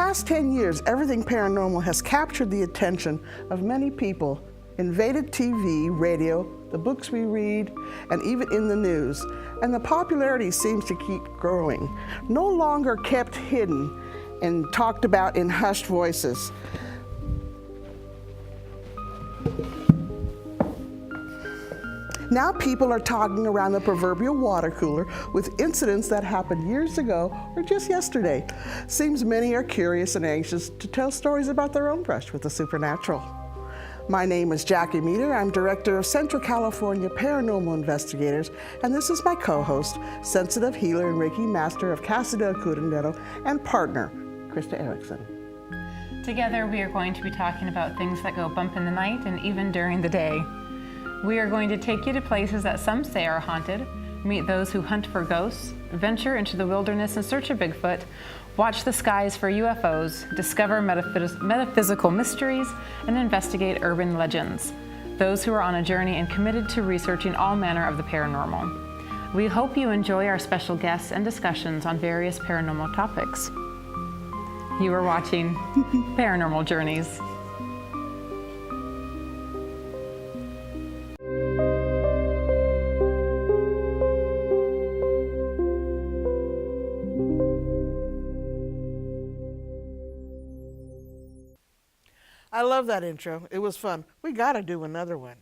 past 10 years, everything paranormal has captured the attention of many people, invaded TV, radio, the books we read, and even in the news. And the popularity seems to keep growing. No longer kept hidden and talked about in hushed voices. Now people are talking around the proverbial water cooler with incidents that happened years ago or just yesterday. Seems many are curious and anxious to tell stories about their own brush with the supernatural. My name is Jackie Meador. I'm Director of Central California Paranormal Investigators, and this is my co-host, sensitive healer and Reiki Master of Casa del Curandero and partner, Krista Erickson. Together we are going to be talking about things that go bump in the night and even during the day. We are going to take you to places that some say are haunted, meet those who hunt for ghosts, venture into the wilderness in search of Bigfoot, watch the skies for UFOs, discover metaphysical mysteries, and investigate urban legends. Those who are on a journey and committed to researching all manner of the paranormal. We hope you enjoy our special guests and discussions on various paranormal topics. You are watching Paranormal Journeys. I love that intro. It was fun. We got to do another one.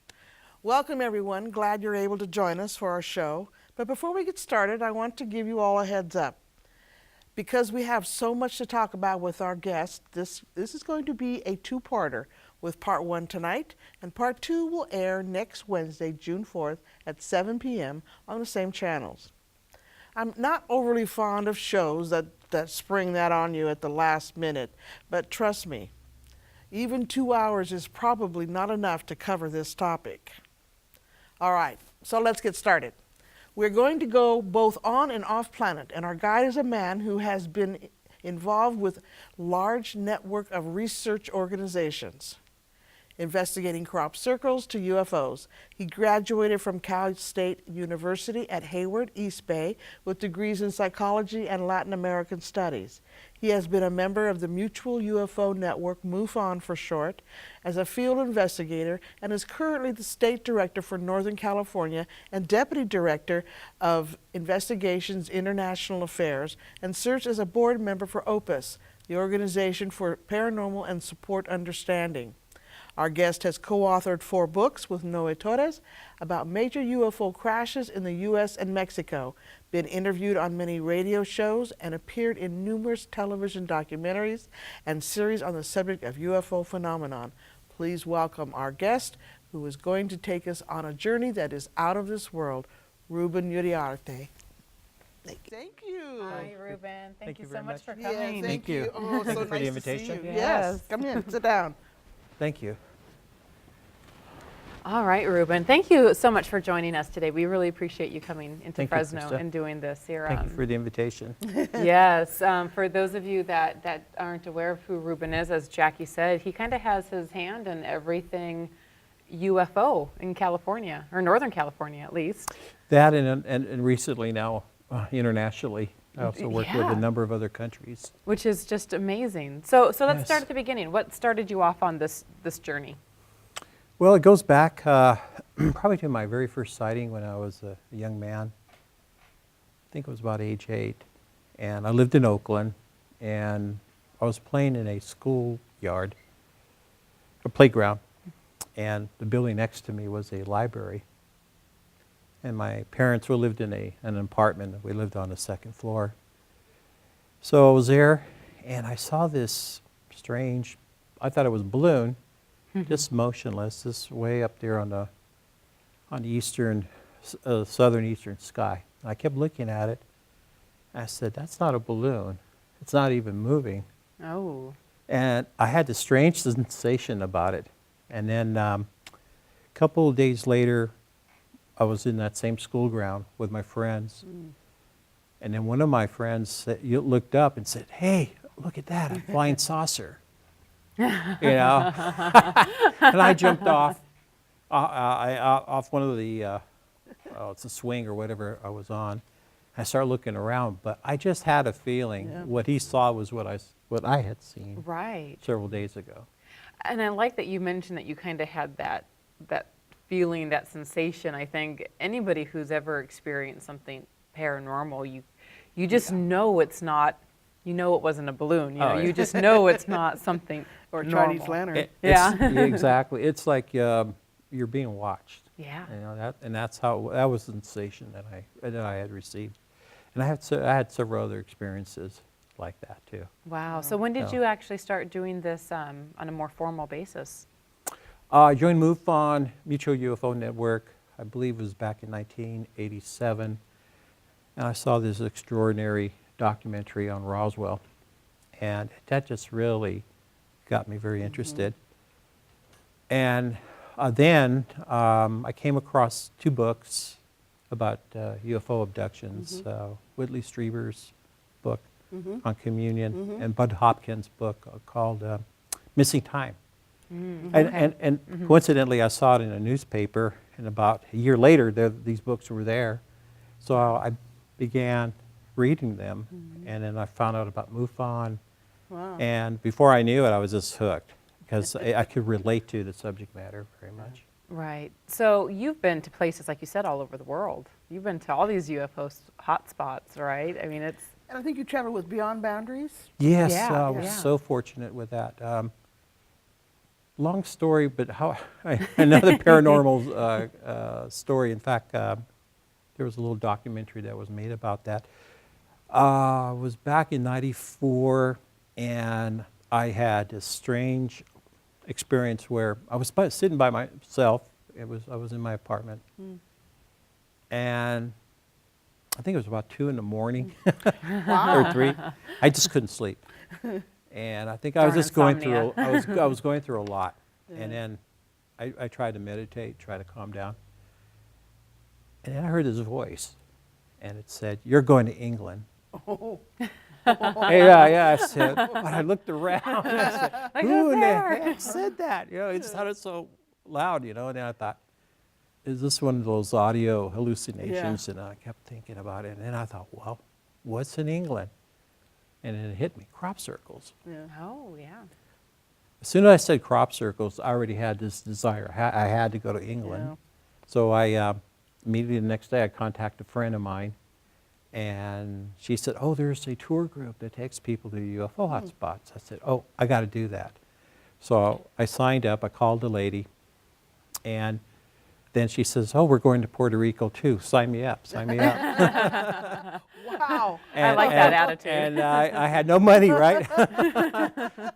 Welcome, everyone. Glad you're able to join us for our show. But before we get started, I want to give you all a heads up. Because we have so much to talk about with our guests, this is going to be a two-parter, with part one tonight, and part two will air next Wednesday, June 4th at 7 p.m. on the same channels. I'm not overly fond of shows that spring that on you at the last minute, but trust me, even 2 hours is probably not enough to cover this topic. All right, so let's get started. We're going to go both on and off planet, and our guide is a man who has been involved with large network of research organizations, investigating crop circles to UFOs. He graduated from Cal State University at Hayward, East Bay, with degrees in psychology and Latin American studies. He has been a member of the Mutual UFO Network, MUFON for short, as a field investigator, and is currently the State Director for Northern California and Deputy Director of Investigations International Affairs, and serves as a board member for OPUS, the Organization for Paranormal and Support Understanding. Our guest has co-authored 4 books with Noe Torres about major UFO crashes in the U.S. and Mexico, been interviewed on many radio shows, and appeared in numerous television documentaries and series on the subject of UFO phenomenon. Please welcome our guest, who is going to take us on a journey that is out of this world, Ruben Uriarte. Thank you. Hi, Ruben. Thank you so very much much for Yeah, coming. thank you. Oh, Thank so you for nice the to see invitation. you. Yes. Come in, sit down. Thank you. All right, Ruben. Thank you so much for joining us today. We really appreciate you coming into Thank you, Fresno Krista. and doing this here. Thank you for the invitation. Yes, for those of you that aren't aware of who Ruben is, as Jackie said, he kind of has his hand in everything UFO in California, or Northern California at least. That and recently now internationally. I also work with Yeah. a number of other countries. Which is just amazing. So let's Yes. start at the beginning. What started you off on this journey? Well, it goes back probably to my very first sighting when I was a young man. I think it was about age 8. And I lived in Oakland, and I was playing in a schoolyard, a playground, and the building next to me was a library. And my parents lived in an apartment. We lived on the 2nd floor. So I was there, and I saw this strange, I thought it was a balloon, just motionless, this way up there on the eastern, southern eastern sky. And I kept looking at it. I said, "That's not a balloon. It's not even moving." Oh. And I had this strange sensation about it. And then a couple of days later, I was in that same school ground with my friends. And then one of my friends looked up and said, "Hey, look at that, a flying saucer." You know? And I jumped off one of the, it's a swing or whatever I was on. I started looking around, but I just had a feeling what he saw was what what I had seen Right. several days ago. And I like that you mentioned that you kind of had that feeling, that sensation. I think anybody who's ever experienced something paranormal, you just know it's not. You know it wasn't a balloon. You know, Oh, yeah. you just know it's not something Or normal. Chinese lantern. Yeah. Exactly. It's like you're being watched. Yeah. You know that's how that was the sensation that I had received, and I had several other experiences like that too. Wow. So when did So- you actually start doing this on a more formal basis? I joined MUFON, Mutual UFO Network. I believe it was back in 1987, and I saw this extraordinary documentary on Roswell, and that just really got me very interested. And then I came across 2 books about UFO abductions, Whitley Strieber's book on communion and Bud Hopkins' book called Missing Time. And coincidentally, I saw it in a newspaper, and about a year later, these books were there. So I began reading them, and then I found out about MUFON. Wow. And before I knew it, I was just hooked because I could relate to the subject matter very much. Right. So you've been to places, like you said, all over the world. You've been to all these UFO hotspots, right? I mean, it's... And I think you traveled with Beyond Boundaries. Yes, Yeah, I was yeah. so fortunate with that. Long story, but another paranormal story. In fact, there was a little documentary that was made about that. It was back in '94, and I had this strange experience where I was sitting by myself. I was in my apartment, and I think it was about 2 in the morning or 3. I just couldn't sleep. And I think I was Darn just going through. insomnia. I was going through a lot, and then I tried to meditate, try to calm down, and then I heard this voice, and it said, "You're going to England." Oh. Yeah. I said, but I looked around. And I said, Like, who who's in the there? heck said that? You know, it sounded so loud. You know, and then I thought, is this one of those audio hallucinations? Yeah. And I kept thinking about it, and then I thought, well, what's in England? And then it hit me, crop circles. Yeah. Oh, yeah. As soon as I said crop circles, I already had this desire. I had to go to England. Yeah. So I immediately the next day I contacted a friend of mine, and she said, "Oh, there's a tour group that takes people to UFO hotspots." I said, "Oh, I got to do that." So I signed up. I called the lady, and then she says, "Oh, we're going to Puerto Rico too. Sign me up. Sign me up." Wow. I like that attitude. And I had no money, right?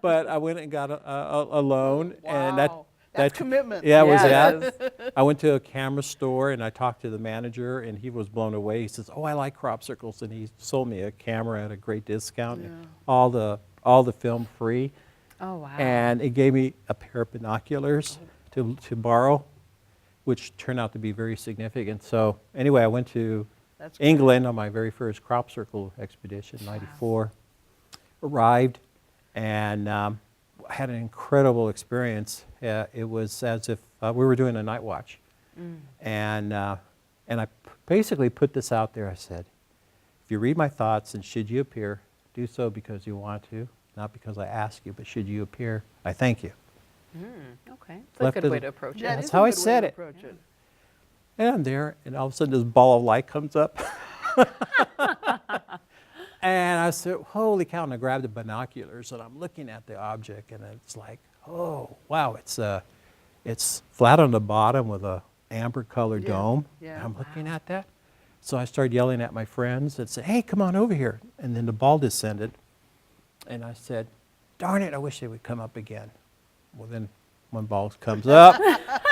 But I went and got a loan, and Wow. That's commitment. Yeah, it was Yeah, that. I went to a camera store and I talked to the manager, and he was blown away. He says, "Oh, I like crop circles," and he sold me a camera at a great discount, and all the film free, Oh, wow. and it gave me a pair of binoculars to borrow, which turned out to be very significant. So anyway, I went to That's great. England on my very first crop circle expedition, '94. Arrived, and I had an incredible experience. It was as if we were doing a night watch, and I basically put this out there. I said, "If you read my thoughts, and should you appear, do so because you want to, not because I ask you, but should you appear, I thank you." Okay. It's a Left good it- way to approach Yeah, it. That's is a how I good way said to it. approach it. And I'm there, and all of a sudden this ball of light comes up. And I said, "Holy cow," and I grabbed the binoculars, and I'm looking at the object, and it's like, oh, wow, it's flat on the bottom with a amber-colored Yeah, dome. yeah. And I'm looking at that. So I started yelling at my friends and said, "Hey, come on over here." And then the ball descended, and I said, "Darn it, I wish they would come up again." Well, then one ball comes up,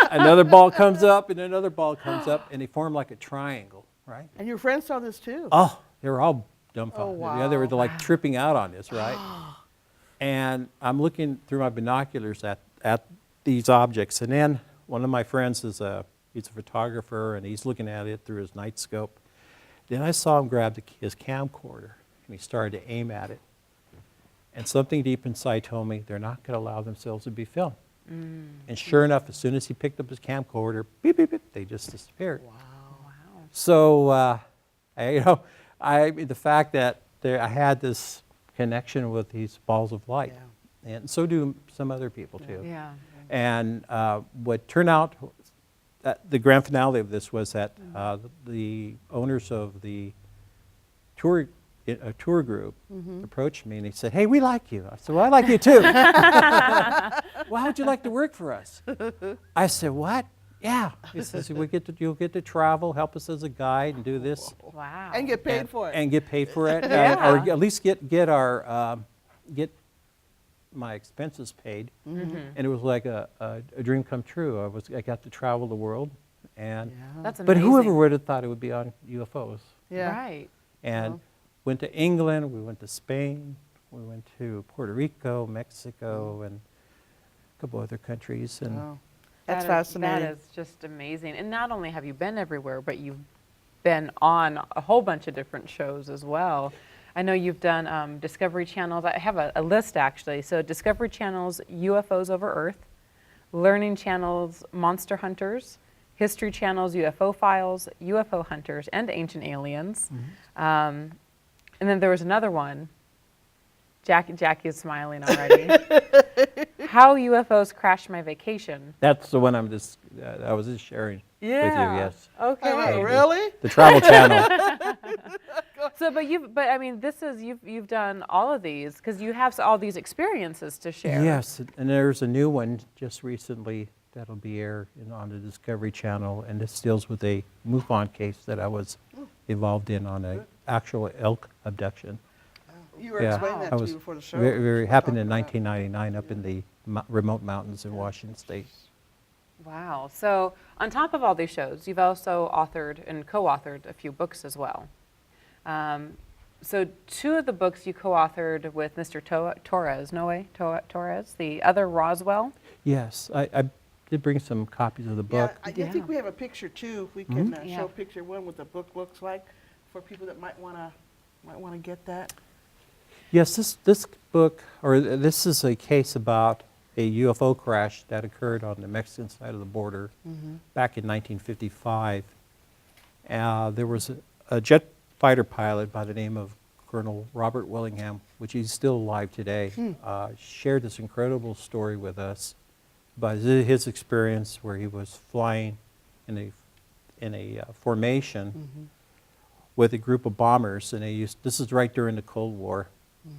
another ball comes up, and another ball comes up, and they form like a triangle, right? And your friends saw this too. Oh, they were all dumbfounded. Oh, Yeah, they were wow. like tripping out on this, right? And I'm looking through my binoculars at these objects, and then one of my friends he's a photographer, and he's looking at it through his night scope. Then I saw him grab his camcorder, and he started to aim at it. And something deep inside told me they're not going to allow themselves to be filmed. And sure enough, as soon as he picked up his camcorder, beep, beep, beep, they just disappeared. Wow. So, the fact that I had this connection with these balls of light. And so do some other people too. Yeah. And what turned out, the grand finale of this was that the owners of the tour group approached me and they said, "Hey, we like you." I said, "Well, I like you too." "Well, how'd you like to work for us?" I said, "What?" "Yeah." He says, "You'll get to travel, help us as a guide, and do this, Wow. And get paid for it. and get paid for it, Yeah. or at least get our get my expenses paid." And it was like a dream come true. I got to travel the world, and That's but amazing. whoever would have thought it would be on UFOs? Yeah. Right. And went to England, we went to Spain, we went to Puerto Rico, Mexico, and a couple other countries. And Wow. That's That fascinating. is just amazing. And not only have you been everywhere, but you've been on a whole bunch of different shows as well. I know you've done Discovery Channel's. I have a list actually. So Discovery Channel's UFOs Over Earth, Learning Channel's Monster Hunters, History Channel's UFO Files, UFO Hunters, and Ancient Aliens. And then there was another one. Jackie is smiling already. How UFOs Crashed My Vacation. that's the one I was just sharing with you, yes. Okay. Oh, really? The Travel Channel. So, but I mean, you've done all of these because you have all these experiences to share. Yes, and there's a new one just recently that'll be aired on the Discovery Channel, and this deals with a MUFON case that I was involved in on an actual elk abduction. You were Yeah, explaining that I to was me before the show. very We're happened talking in about it. 1999 up in the remote mountains in Washington State. Wow. So, on top of all these shows, you've also authored and co-authored a few books as well. So, two of the books you co-authored with Mr. Torres, the other Roswell. Yes, I did bring some copies of the Yeah, book. I Yeah. think we have a picture too. If we can Yeah. show picture one what the book looks like for people that might wanna get that. Yes, this book, or this is a case about a UFO crash that occurred on the Mexican side of the border back in 1955. There was a jet fighter pilot by the name of Colonel Robert Willingham, which he's still alive today, shared this incredible story with us about his experience where he was flying in a formation with a group of bombers, and this is right during the Cold War,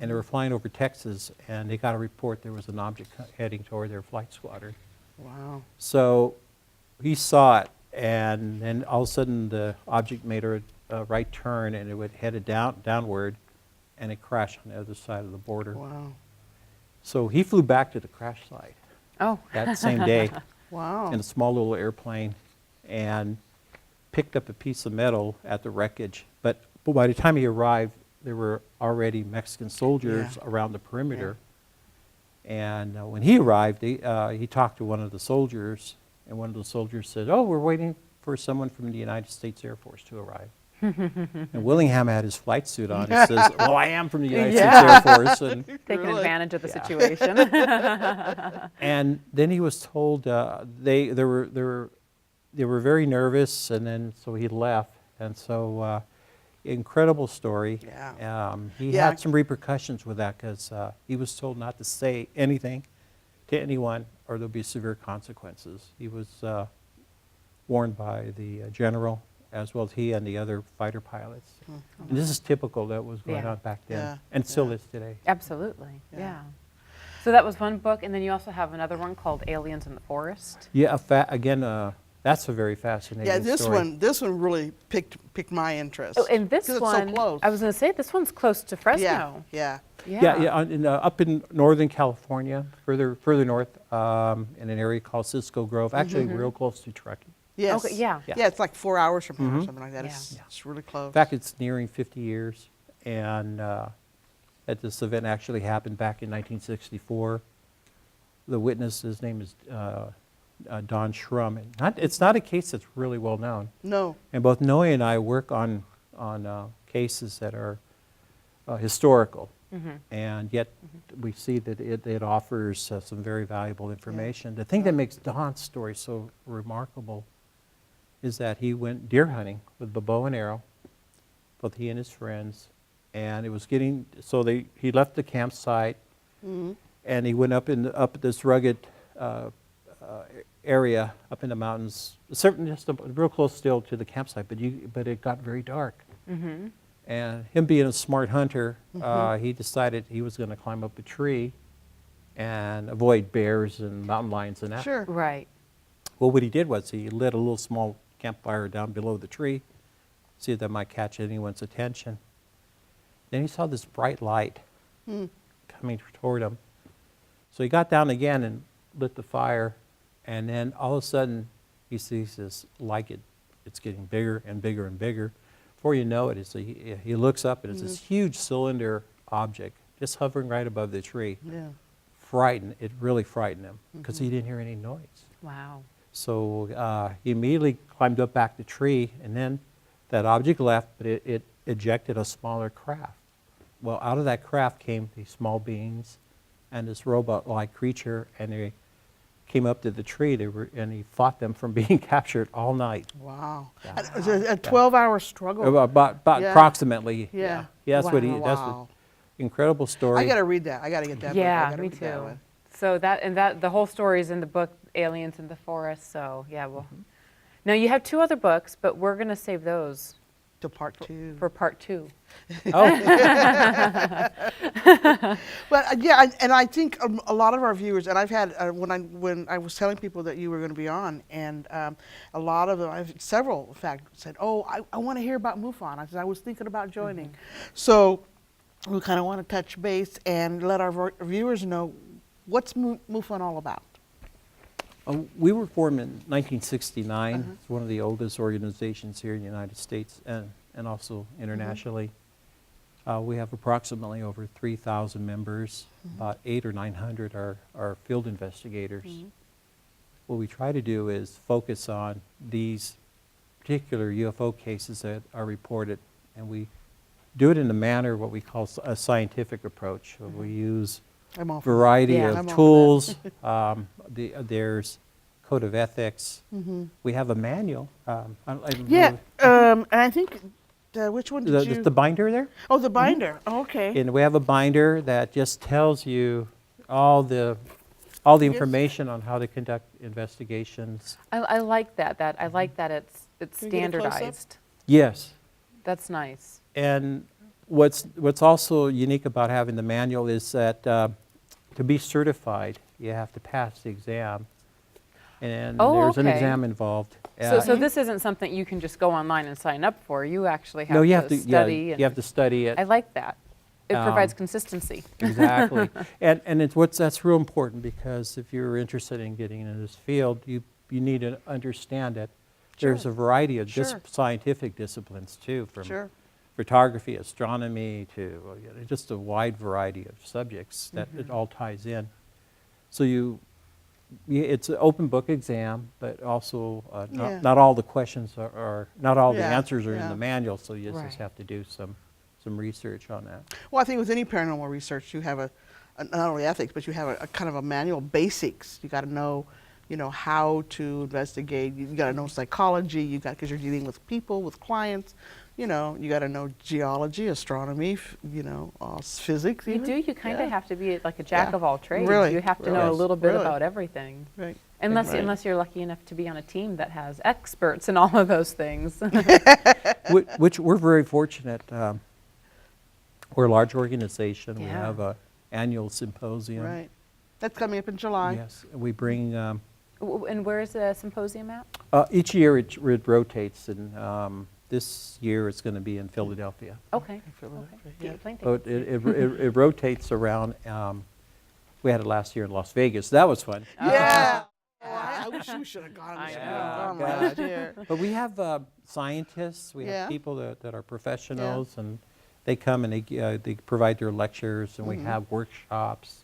and they were flying over Texas, and they got a report there was an object heading toward their flight squadron. Wow. So he saw it, and then all of a sudden the object made a right turn, and it would headed downward, and it crashed on the other side of the border. Wow. So he flew back to the crash site Oh. that same day Wow. in a small little airplane, and picked up a piece of metal at the wreckage. But by the time he arrived, there were already Mexican soldiers around the perimeter. And when he arrived, he talked to one of the soldiers, and one of the soldiers said, "Oh, we're waiting for someone from the United States Air Force to arrive." And Willingham had his flight suit on. He says, "Well, I am from the United States Air Force." And Taking Really? advantage of the situation. And then he was told they were very nervous, and then so he left. And so, incredible story. Yeah. He Yeah. had some repercussions with that because he was told not to say anything to anyone, or there'll be severe consequences. He was warned by the general, as well as he and the other fighter pilots. And this is typical that was going Yeah. on back then, Yeah. and still is today. Absolutely. Yeah. Yeah. So that was one book, and then you also have another one called Aliens in the Forest. Yeah, again, that's a very fascinating Yeah, this story. one really picked my interest. Oh, and this 'Cause it's one, so close. I was going to say, this one's close to Fresno. Yeah. Up in Northern California, further north, in an area called Cisco Grove, actually real close to Truckee. Yes. Okay, yeah. Yeah, it's like 4 hours from here or something like that. Yeah. It's really close. In fact, it's nearing 50 years, and that this event actually happened back in 1964. The witness, his name is Don Schrum. And it's not a case that's really well known. No. And both Noe and I work on cases that are historical, and yet we see that it offers some very valuable information. The thing that makes Don's story so remarkable is that he went deer hunting with a bow and arrow, both he and his friends, and it was getting, so he left the campsite, and he went up this rugged area up in the mountains, certainly just real close still to the campsite, but it got very dark. And him being a smart hunter, he decided he was going to climb up a tree and avoid bears and mountain lions and that. Sure. Right. Well, what he did was he lit a little small campfire down below the tree, see if that might catch anyone's attention. Then he saw this bright light coming toward him. So he got down again and lit the fire, and then all of a sudden he sees this light. It's getting bigger and bigger and bigger. Before you know it, he looks up and it's this huge cylinder object just hovering right above the tree. Yeah. It really frightened him because he didn't hear any noise. Wow. So he immediately climbed up back the tree, and then that object left, but it ejected a smaller craft. Well, out of that craft came these small beings and this robot-like creature, and they came up to the tree, and he fought them from being captured all night. Wow. Yeah. And it was a 12-hour struggle. About Yeah. approximately. Yeah. That's what Wow. that's Wow. an incredible story. I got to read that. I got to get that book. I Yeah, gotta me read that too. one. So the whole story is in the book Aliens in the Forest. So yeah, well, now you have 2 other books, but we're gonna save those To part 2. for part 2. Oh, But yeah, and I think a lot of our viewers, and I've had when I was telling people that you were going to be on, and a lot of them, several in fact, said, "Oh, I want to hear about MUFON." I said I was thinking about joining, so we kind of want to touch base and let our viewers know what's MUFON all about. we were formed in 1969. It's one of the oldest organizations here in the United States and also internationally. We have approximately over 3,000 members. About 800 or 900 are field investigators. What we try to do is focus on these particular UFO cases that are reported, and we do it in a manner what we call a scientific approach. We use I'm all for that. variety Yeah. of I'm all for tools. There's code of ethics. Mm-hmm. We have a manual. I don't Yeah, know, and I think which one did you? the binder there. Oh, the binder. Oh, okay. And we have a binder that just tells you all the information on how to conduct investigations. I like that. I like that it's Can we get a close-up? standardized. Yes. That's nice. And what's also unique about having the manual is that to be certified, you have to pass the exam, and Oh, there's an okay. exam involved. So this isn't something you can just go online and sign up for. You actually have no, you to have to study. Yeah, and you have to study it. I like that. It provides Um, consistency. Exactly. And that's real important, because if you're interested in getting into this field, you need to understand that there's a variety of Sure. scientific disciplines too, from Sure. photography, astronomy, to just a wide variety of subjects that it all ties in. So it's an open book exam, but also Yeah. not all the questions are not all the Yeah, answers are in yeah. the manual, so you Right. just have to do some research on that. Well, I think with any paranormal research, you have not only ethics, but you have a kind of a manual basics. You got to know, how to investigate. You got to know psychology. Because you're dealing with people, with clients. You got to know geology, astronomy. Physics. You even. do. You kind of Yeah. have to be like a jack Yeah. of all trades. Really, You have to really. know a little bit Really. about everything. Right. Unless Right. unless you're lucky enough to be on a team that has experts in all of those things. Which we're very fortunate. We're a large organization. We Yeah. have an annual symposium. Right. That's coming up in July. Yes, we bring And where is the symposium at? each year it rotates, and this year it's going to be in Philadelphia. Okay. Philadelphia, Okay. yeah. Get your plane So ticket. it rotates around. We had it last year in Las Vegas. That was fun. Yeah. Oh, I wish we should have gone. I We should know. have gone God. last year. But we have scientists. We Yeah. have people that are professionals, and they come and they provide their lectures, and we have workshops.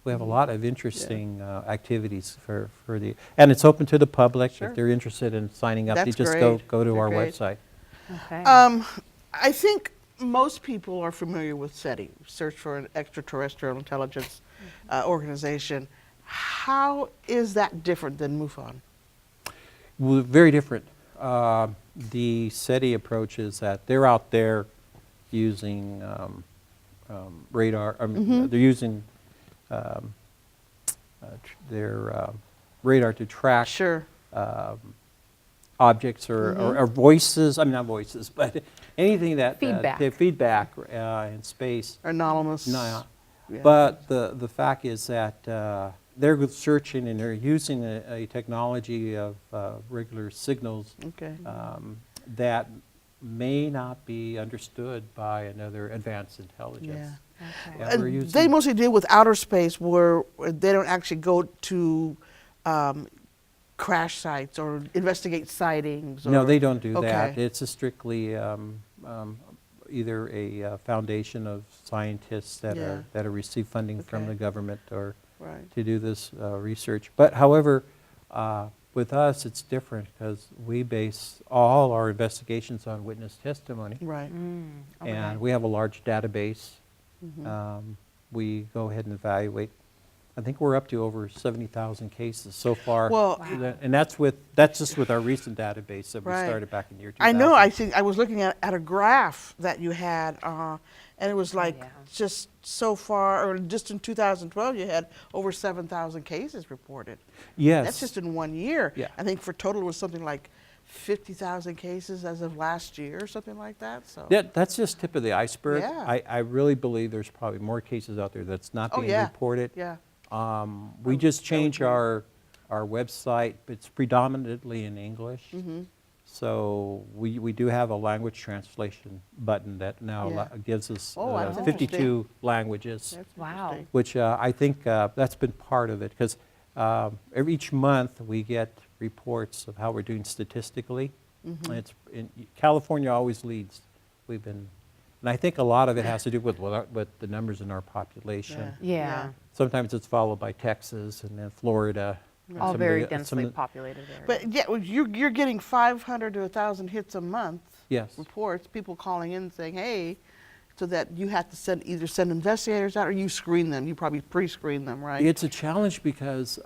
We have a lot of interesting activities for and it's open to the public. Sure. If they're interested in signing up, That's you just great. go to They're our great. website. Okay. I think most people are familiar with SETI, Search for an Extraterrestrial Intelligence Organization. How is that different than MUFON? Well, very different. The SETI approach is that they're out there, using radar. They're using their radar to track Sure. objects or voices. I mean, not voices, but anything that feedback in space. Anonymous. No, Yeah. but the fact is that they're searching and they're using a technology of regular signals Okay. that may not be understood by another advanced intelligence. Yeah. Okay. Yeah, we're And using- they mostly deal with outer space where they don't actually go to crash sites or investigate sightings. No, or- they don't do that. Okay. It's a strictly either a foundation of scientists that Yeah. are receive funding from Okay. the government or Right. to do this research. But however, with us it's different because we base all our investigations on witness testimony, Right. Okay. and we have a large database. Mm-hmm. We go ahead and evaluate. I think we're up to over 70,000 cases so far. Well- Wow. And that's just with our recent database that we Right. started back in the year 2000. I know. I think I was looking at a graph that you had, and it was like yeah. just so far, or just in 2012, you had over 7,000 cases reported. Yes. That's just in 1 year. Yeah. I think for total it was something like 50,000 cases as of last year, or something like that. So. That's just tip of the iceberg. Yeah. I really believe there's probably more cases out there that's not Oh, being yeah. reported. Yeah. We just that would changed be- our website. It's predominantly in English. Mm-hmm. So we do have a language translation button that now Yeah. gives us Oh, that's 52 languages, That's Wow. interesting. which I think that's been part of it because each month we get reports of how we're doing statistically. Mm-hmm. And California always leads. And I think a lot of it has to do with the numbers in our population. Yeah. Sometimes it's followed by Texas and then Florida. and All some of very the- some densely of the- populated areas. But yeah, well, you're getting 500 to 1,000 hits a month. Yes. Reports, people calling in saying, "Hey," so that you have to either send investigators out or you screen them. You probably pre-screen them, right? It's a challenge because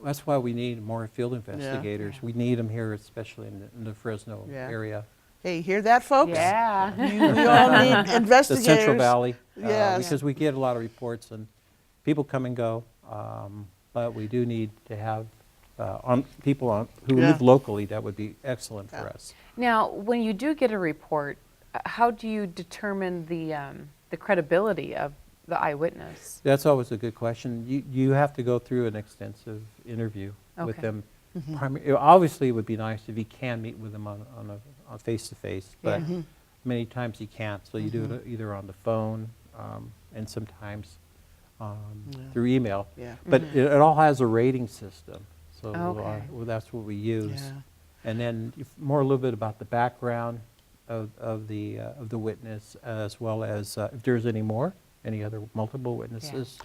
that's why we need more field investigators. We need them here, especially in the Fresno Yeah. area. Hey, hear that, folks? Yeah. We all need The investigators. Central Valley. Yes. Because we get a lot of reports and people come and go. But we do need to have people who Yeah. live locally. That would be excellent for Yeah. us. Now, when you do get a report, how do you determine the credibility of the eyewitness? That's always a good question. You have to go through an extensive interview with Okay. them. Mm-hmm. Obviously, it would be nice if you can meet with them on face-to-face, but Yeah. many times you can't. So you do it either on the phone and sometimes through email. Yeah. But it all has a rating system, so Okay. that's what we use. Yeah. And then a little bit about the background of the witness, as well as if there's any other multiple witnesses.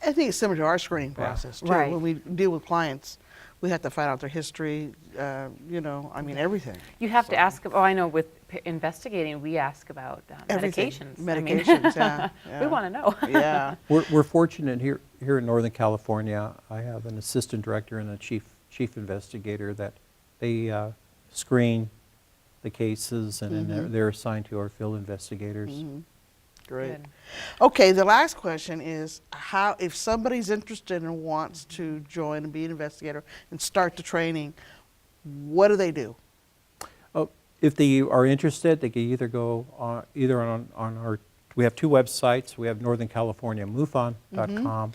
I think it's similar to our screening Yeah. process, too. Right. When we deal with clients, we have to find out their history, everything. You have to ask, I know with investigating, we ask about Everything. medications. I mean, Medications, yeah. We want to know. Yeah. We're fortunate here in Northern California. I have an assistant director and a chief investigator that they screen the cases, and then they're assigned to our field investigators. Great. Good. Okay, the last question is if somebody's interested and wants to join and be an investigator and start the training, what do they do? Oh, if they are interested, they can either go on our. We have two websites. We have Northern California MUFON.com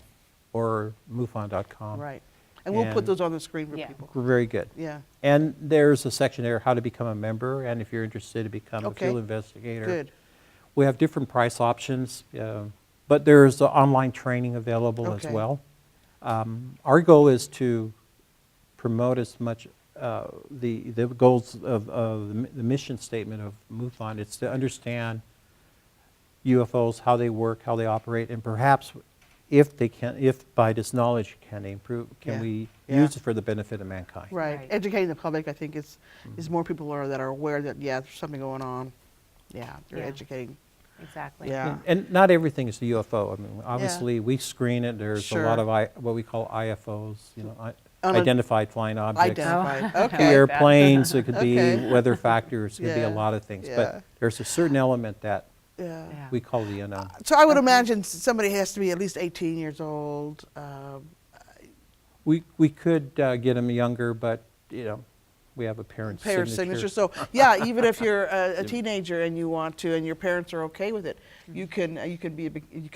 or MUFON.com. Right. And we'll put And- those on the screen for Yeah. people. Very good. Yeah. And there's a section there, how to become a member, and if you're interested to become a Okay. field investigator. Good. We have different price options, but there's online training available as Okay. well. Our goal is to promote as much the goals of the mission statement of MUFON. It's to understand UFOs, how they work, how they operate, and perhaps if by this knowledge can Yeah. we Yeah. use it for the benefit of mankind. Right. Right. Educating the public, I think, is more people that are aware that, there's something going on. Yeah, they're Yeah. educating. Exactly. Yeah. And not everything is a UFO. I mean, obviously, we screen it. There's Sure. a lot of what we call IFOs, Unid- identified flying objects. Identified. Oh. Could be Okay. like that. airplanes, it could be Okay. weather factors, it could be Yeah. a lot of things. Yeah. But there's a certain element that Yeah. Yeah. We call the unknown. So I would imagine somebody has to be at least 18 years old. We could get them younger, but we have a parent's Parent signature. signature. So yeah, even if you're a teenager and you want to, and your parents are okay with it, you can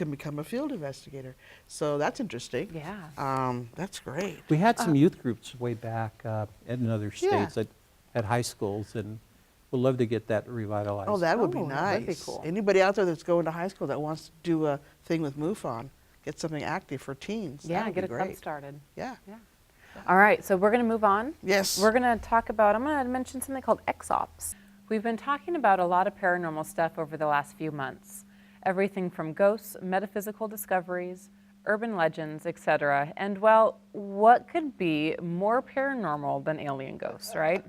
become a field investigator. So that's interesting. Yeah. That's great. We had some youth groups way back in other Yeah. states at high schools, and we'd love to get that revitalized. Oh, that would be Oh, nice. that'd be cool. Anybody out there that's going to high school that wants to do a thing with MUFON, get something active for teens. Yeah, that get would a be club great. started. Yeah. Yeah. All right, so we're going to move on. Yes. We're going to talk about, I'm going to mention something called XOPS. We've been talking about a lot of paranormal stuff over the last few months. Everything from ghosts, metaphysical discoveries, urban legends, etc. And well, what could be more paranormal than alien ghosts, right?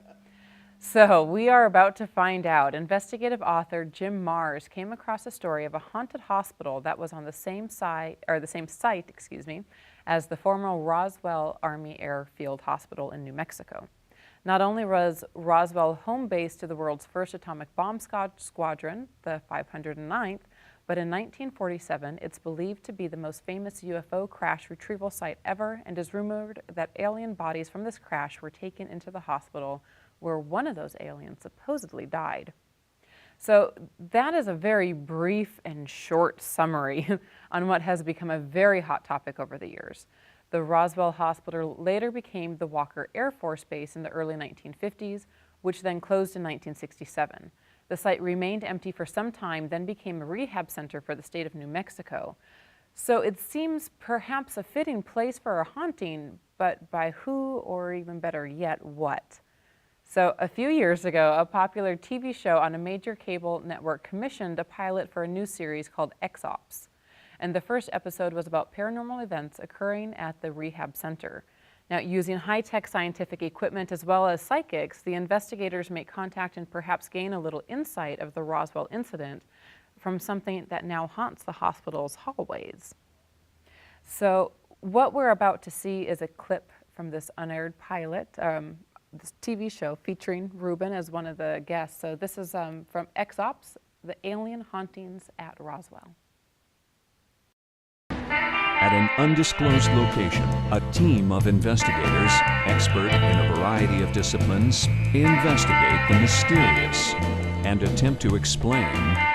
So we are about to find out. Investigative author Jim Marrs came across a story of a haunted hospital that was on the same site, as the former Roswell Army Airfield Hospital in New Mexico. Not only was Roswell home base to the world's first atomic bomb squadron, the 509th, but in 1947, it's believed to be the most famous UFO crash retrieval site ever, and is rumored that alien bodies from this crash were taken into the hospital where one of those aliens supposedly died. So that is a very brief and short summary on what has become a very hot topic over the years. The Roswell Hospital later became the Walker Air Force Base in the early 1950s, which then closed in 1967. The site remained empty for some time, then became a rehab center for the state of New Mexico. So it seems perhaps a fitting place for a haunting, but by who, or even better yet, what? So a few years ago, a popular TV show on a major cable network commissioned a pilot for a new series called XOPS. And the first episode was about paranormal events occurring at the rehab center. Now, using high-tech scientific equipment as well as psychics, the investigators make contact and perhaps gain a little insight of the Roswell incident from something that now haunts the hospital's hallways. So what we're about to see is a clip from this unaired pilot, this TV show featuring Ruben as one of the guests. So this is from XOPS, the alien hauntings at Roswell. At an undisclosed location, a team of investigators, expert in a variety of disciplines, investigate the mysterious and attempt to explain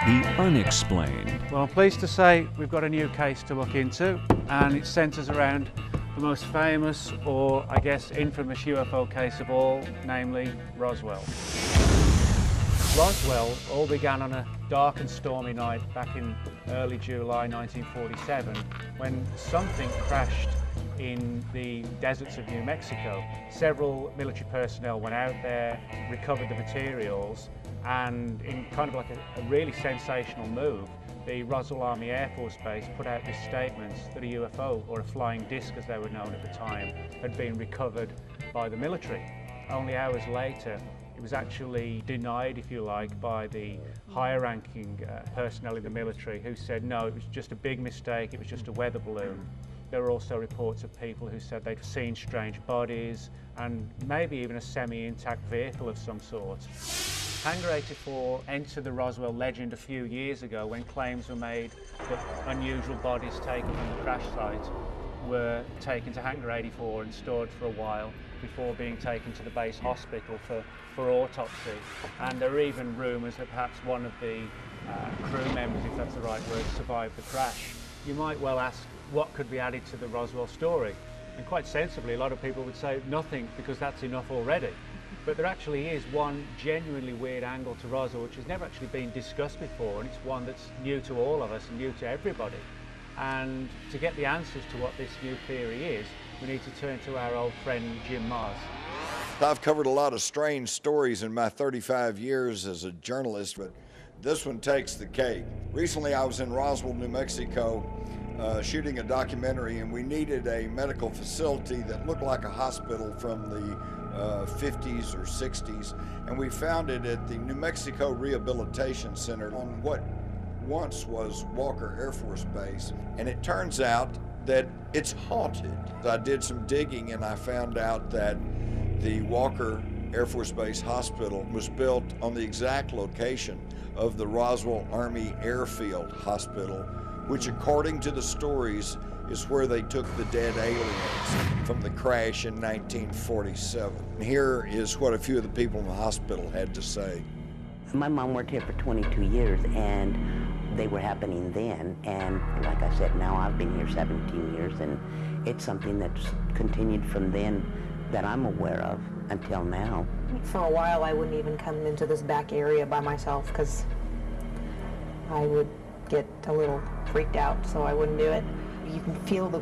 the unexplained. Well, I'm pleased to say we've got a new case to look into, and it centres around the most famous, or I guess infamous UFO case of all, namely Roswell. Roswell all began on a dark and stormy night back in early July 1947 when something crashed in the deserts of New Mexico. Several military personnel went out there, recovered the materials, and in kind of like a really sensational move, the Roswell Army Air Force Base put out this statement that a UFO, or a flying disc as they were known at the time, had been recovered by the military. Only hours later, it was actually denied, if you like, by the higher ranking personnel in the military, who said no, it was just a big mistake, it was just a weather balloon. There were also reports of people who said they'd seen strange bodies and maybe even a semi-intact vehicle of some sort. Hangar 84 entered the Roswell legend a few years ago when claims were made that unusual bodies taken from the crash site were taken to Hangar 84 and stored for a while before being taken to the base hospital for autopsy. And there are even rumours that perhaps one of the crew members, if that's the right word, survived the crash. You might well ask, what could be added to the Roswell story? And quite sensibly, a lot of people would say nothing, because that's enough already. But there actually is one genuinely weird angle to Roswell which has never actually been discussed before, and it's one that's new to all of us and new to everybody. And to get the answers to what this new theory is, we need to turn to our old friend Jim Marrs. I've covered a lot of strange stories in my 35 years as a journalist, but this one takes the cake. Recently I was in Roswell, New Mexico, shooting a documentary, and we needed a medical facility that looked like a hospital from the 50s or 60s, and we found it at the New Mexico Rehabilitation Center on what once was Walker Air Force Base, and it turns out that it's haunted. I did some digging and I found out that the Walker Air Force Base Hospital was built on the exact location of the Roswell Army Airfield Hospital, which according to the stories is where they took the dead aliens from the crash in 1947. And here is what a few of the people in the hospital had to say. My mom worked here for 22 years, and they were happening then. And like I said, now I've been here 17 years, and it's something that's continued from then that I'm aware of until now. For a while, I wouldn't even come into this back area by myself because I would get a little freaked out, so I wouldn't do it. You can feel the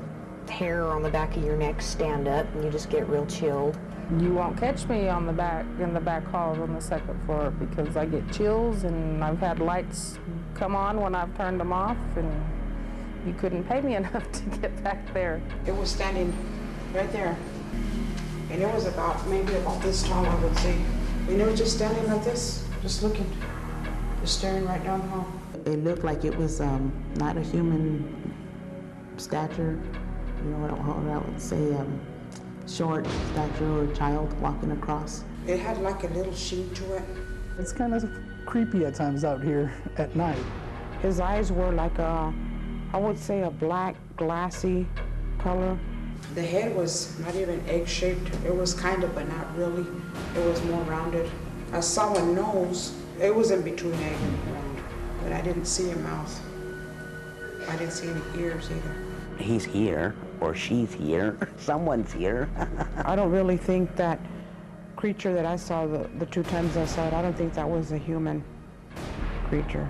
hair on the back of your neck stand up, and you just get real chilled. You won't catch me in the back halls on the second floor because I get chills, and I've had lights come on when I've turned them off, and you couldn't pay me enough to get back there. It was standing right there, and it was maybe about this tall, I would say. And it was just standing like this, just looking, just staring right down the hall. It looked like it was not a human stature, you know what I would say, short stature or a child walking across. It had like a little sheen to it. It's kind of creepy at times out here at night. His eyes were like I would say a black, glassy color. The head was not even egg-shaped. It was kind of, but not really. It was more rounded. I saw a nose. It was in between egg and round, but I didn't see a mouth. I didn't see any ears either. He's here, or she's here, someone's here. I don't really think that creature that I saw, the 2 times I saw it, I don't think that was a human creature.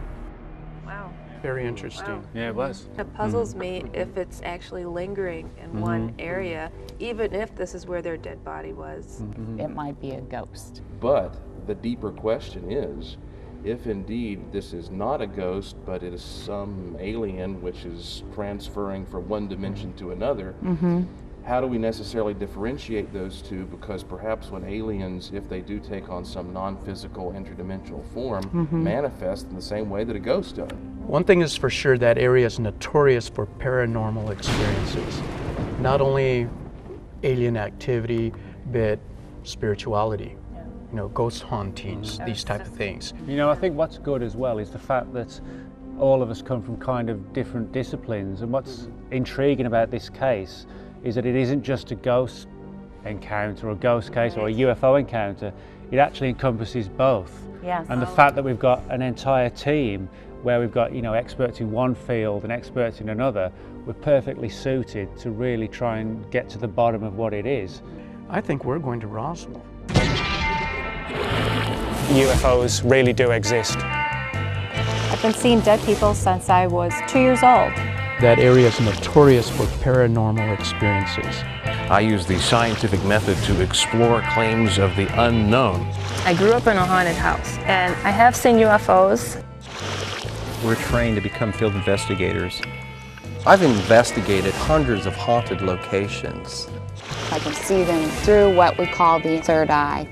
Wow. Very interesting. Wow. Yeah, it was. It puzzles me if it's actually lingering in one area, even if this is where their dead body was. It might be a ghost. But the deeper question is, if indeed this is not a ghost, but it is some alien which is transferring from one dimension to another, how do we necessarily differentiate those two? Because perhaps when aliens, if they do take on some non-physical interdimensional form, manifest in the same way that a ghost does. One thing is for sure, that area is notorious for paranormal experiences. Not only alien activity, but spirituality. You know, ghost hauntings, these type of things. You know, I think what's good as well is the fact that all of us come from kind of different disciplines, and what's intriguing about this case is that it isn't just a ghost encounter or a ghost case or a UFO encounter, it actually encompasses both. Yes. And the fact that we've got an entire team where we've got, you know, experts in one field and experts in another, we're perfectly suited to really try and get to the bottom of what it is. I think we're going to Roswell. UFOs really do exist. I've been seeing dead people since I was 2 years old. That area is notorious for paranormal experiences. I use the scientific method to explore claims of the unknown. I grew up in a haunted house, and I have seen UFOs. We're trained to become field investigators. I've investigated hundreds of haunted locations. I can see them through what we call the third eye.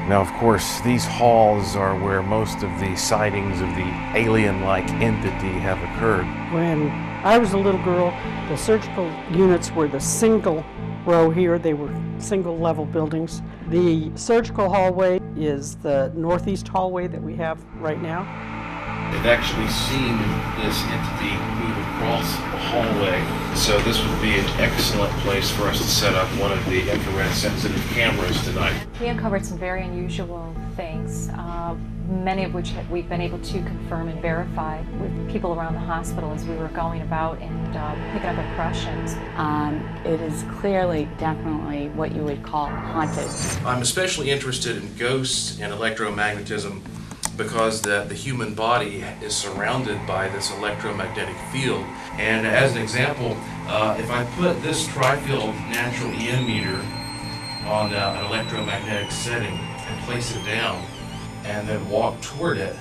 Now, of course, these halls are where most of the sightings of the alien-like entity have occurred. When I was a little girl, the surgical units were the single row here. They were single level buildings. The surgical hallway is the northeast hallway that we have right now. They've actually seen this entity move across the hallway, so this would be an excellent place for us to set up one of the infrared sensitive cameras tonight. We uncovered some very unusual things, many of which we've been able to confirm and verify with people around the hospital as we were going about and picking up impressions. It is clearly, definitely what you would call haunted. I'm especially interested in ghosts and electromagnetism because the human body is surrounded by this electromagnetic field. And as an example, if I put this tri-field natural EM meter on an electromagnetic setting and place it down and then walk toward it,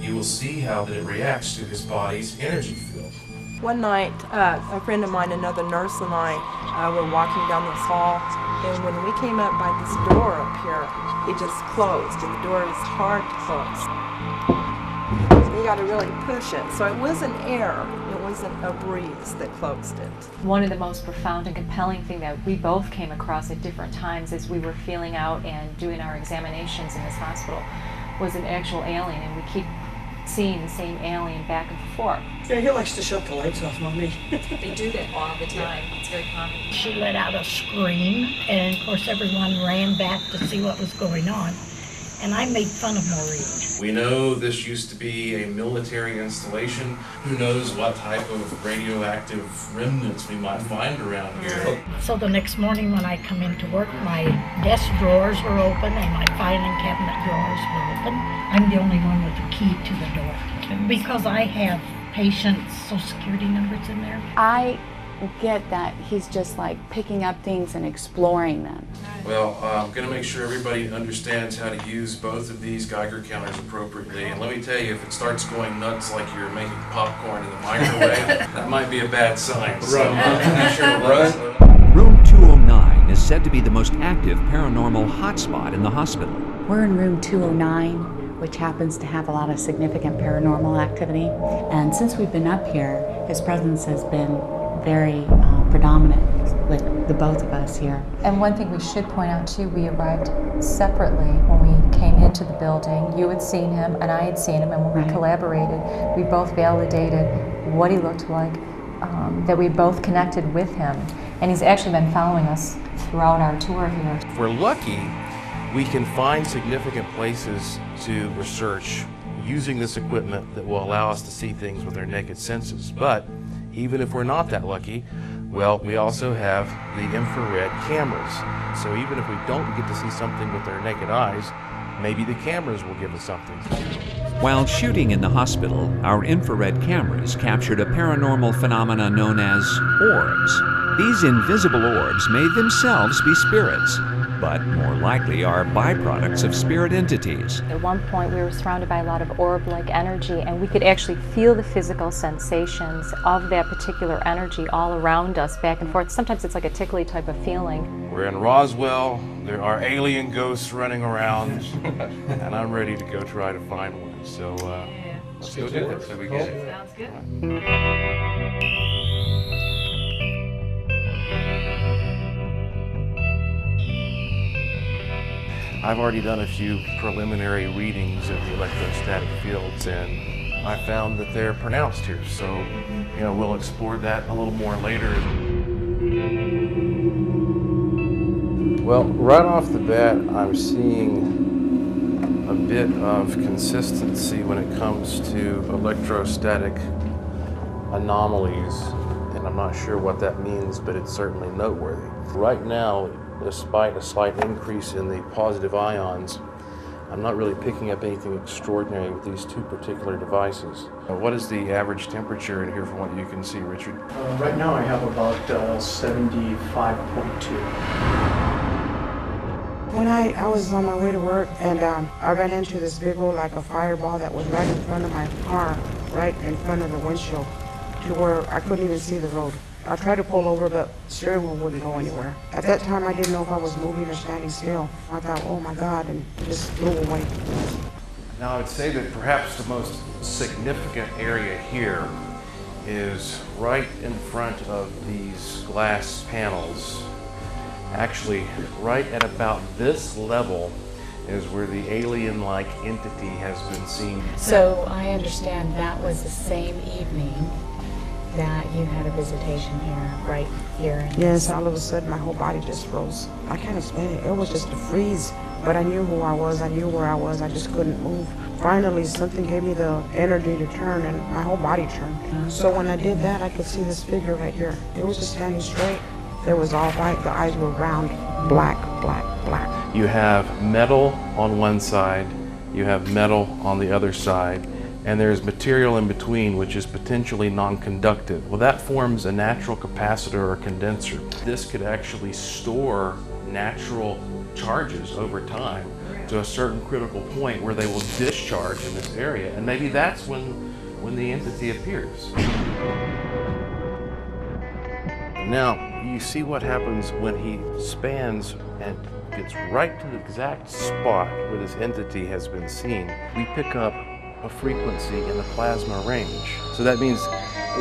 you will see how that it reacts to his body's energy field. One night, a friend of mine, another nurse, and I were walking down this hall, and when we came up by this door up here, it just closed, and the door is hard to close. You got to really push it. So it wasn't air, it was wasn't a breeze that closed it. One of the most profound and compelling thing that we both came across at different times as we were feeling out and doing our examinations in this hospital was an actual alien, and we keep seeing the same alien back and forth. Yeah, he likes to shut the lights off on me. They do that all the time. It's very common. She let out a scream, and of course everyone ran back to see what was going on. And I made fun of Maureen. We know this used to be a military installation. Who knows what type of radioactive remnants we might find around here. So the next morning when I come into work, my desk drawers were open and my filing cabinet drawers were open. I'm the only one with the key to the door. Because I have patients' Social Security numbers in there. I get that he's just like picking up things and exploring them. Well, I'm going to make sure everybody understands how to use both of these Geiger counters appropriately. And let me tell you, if it starts going nuts like you're making popcorn in the microwave, that might be a bad sign. So I'm sure it was. Room 209 is said to be the most active paranormal hotspot in the hospital. We're in room 209, which happens to have a lot of significant paranormal activity. And since we've been up here, his presence has been very predominant with the both of us here. And one thing we should point out too, we arrived separately when we came into the building. You had seen him and I had seen him, and when we collaborated, we both validated what he looked like, that we both connected with him. And he's actually been following us throughout our tour here. If we're lucky, we can find significant places to research using this equipment that will allow us to see things with our naked senses. But even if we're not that lucky, well, we also have the infrared cameras. So even if we don't get to see something with our naked eyes, maybe the cameras will give us something. While shooting in the hospital, our infrared cameras captured a paranormal phenomena known as orbs. These invisible orbs may themselves be spirits, but more likely are byproducts of spirit entities. At one point we were surrounded by a lot of orb-like energy, and we could actually feel the physical sensations of that particular energy all around us, back and forth. Sometimes it's like a tickly type of feeling. We're in Roswell, there are alien ghosts running around, and I'm ready to go try to find one. So let's go do this. Sounds good. I've already done a few preliminary readings of the electrostatic fields, and I found that they're pronounced here. So, we'll explore that a little more later. Well, right off the bat, I'm seeing a bit of consistency when it comes to electrostatic anomalies, and I'm not sure what that means, but it's certainly noteworthy. Right now, despite a slight increase in the positive ions, I'm not really picking up anything extraordinary with these two particular devices. What is the average temperature in here from what you can see, Richard? Right now I have about 75.2. When I was on my way to work, and I ran into this big old, like a fireball that was right in front of my car, right in front of the windshield, to where I couldn't even see the road. I tried to pull over, but steering wheel wouldn't go anywhere. At that time, I didn't know if I was moving or standing still. I thought, oh my God, and it just flew away. Now, I would say that perhaps the most significant area here is right in front of these glass panels. Actually, right at about this level is where the alien-like entity has been seen. So I understand that was the same evening that you had a visitation here, right here. Yes, all of a sudden my whole body just froze. I can't explain it. It was just a freeze. But I knew who I was. I knew where I was. I just couldn't move. Finally, something gave me the energy to turn, and my whole body turned. So when I did that, I could see this figure right here. It was just standing straight. It was all white. The eyes were round, black, black, black. You have metal on one side, you have metal on the other side, and there's material in between which is potentially non-conductive. Well, that forms a natural capacitor or condenser. This could actually store natural charges over time to a certain critical point where they will discharge in this area, and maybe that's when the entity appears. Now, you see what happens when he spans and gets right to the exact spot where this entity has been seen. We pick up a frequency in the plasma range. So that means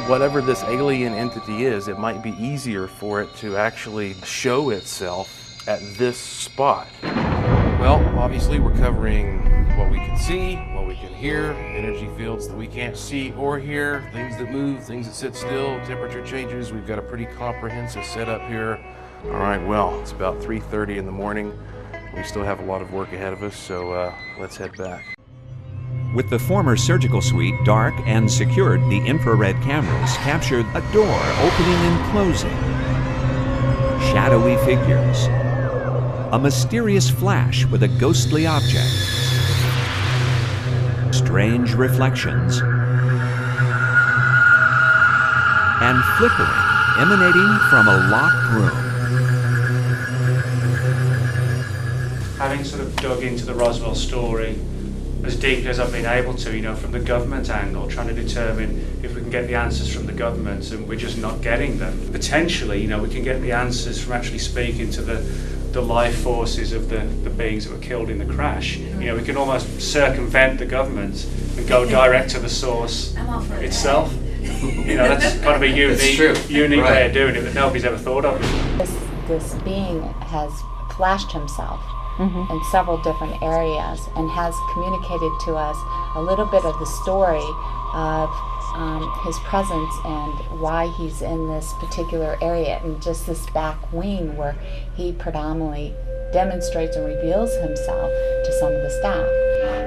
whatever this alien entity is, it might be easier for it to actually show itself at this spot. Well, obviously we're covering what we can see, what we can hear, energy fields that we can't see or hear, things that move, things that sit still, temperature changes. We've got a pretty comprehensive setup here. All right, well, it's about 3:30 in the morning. We still have a lot of work ahead of us, so let's head back. With the former surgical suite dark and secured, the infrared cameras captured a door opening and closing, shadowy figures, a mysterious flash with a ghostly object, strange reflections, and flickering emanating from a locked room. Having sort of dug into the Roswell story as deeply as I've been able to, you know, from the government angle, trying to determine if we can get the answers from the government, and we're just not getting them. Potentially, you know, we can get the answers from actually speaking to the life forces of the beings that were killed in the crash. You know, we can almost circumvent the government and go direct to the source itself. You know, that's kind of a unique way of doing it that nobody's ever thought of. This being has flashed himself in several different areas and has communicated to us a little bit of the story of his presence and why he's in this particular area, and just this back wing where he predominantly demonstrates and reveals himself to some of the staff.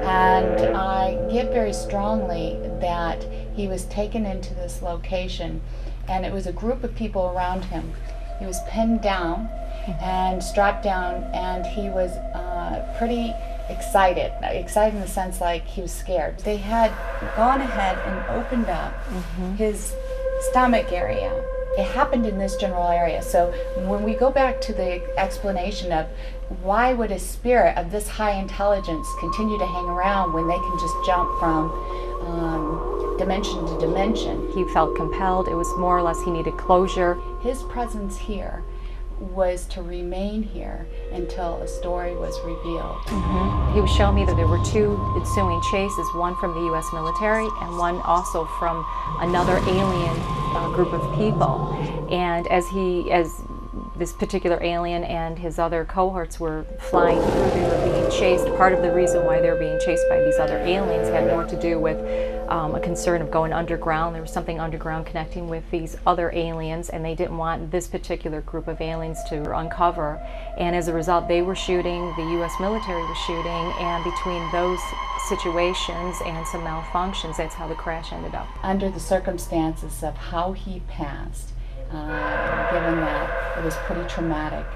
And I get very strongly that he was taken into this location, and it was a group of people around him. He was pinned down and strapped down, and he was pretty excited in the sense like he was scared. They had gone ahead and opened up his stomach area. It happened in this general area. So when we go back to the explanation of why would a spirit of this high intelligence continue to hang around when they can just jump from dimension to dimension? He felt compelled. It was more or less he needed closure. His presence here was to remain here until a story was revealed. He was showing me that there were two ensuing chases, one from the U.S. military and one also from another alien group of people. And as this particular alien and his other cohorts were flying through, they were being chased. Part of the reason why they were being chased by these other aliens had more to do with a concern of going underground. There was something underground connecting with these other aliens, and they didn't want this particular group of aliens to uncover. And as a result, they were shooting, the U.S. military was shooting, and between those situations and some malfunctions, that's how the crash ended up. Under the circumstances of how he passed, given that it was pretty traumatic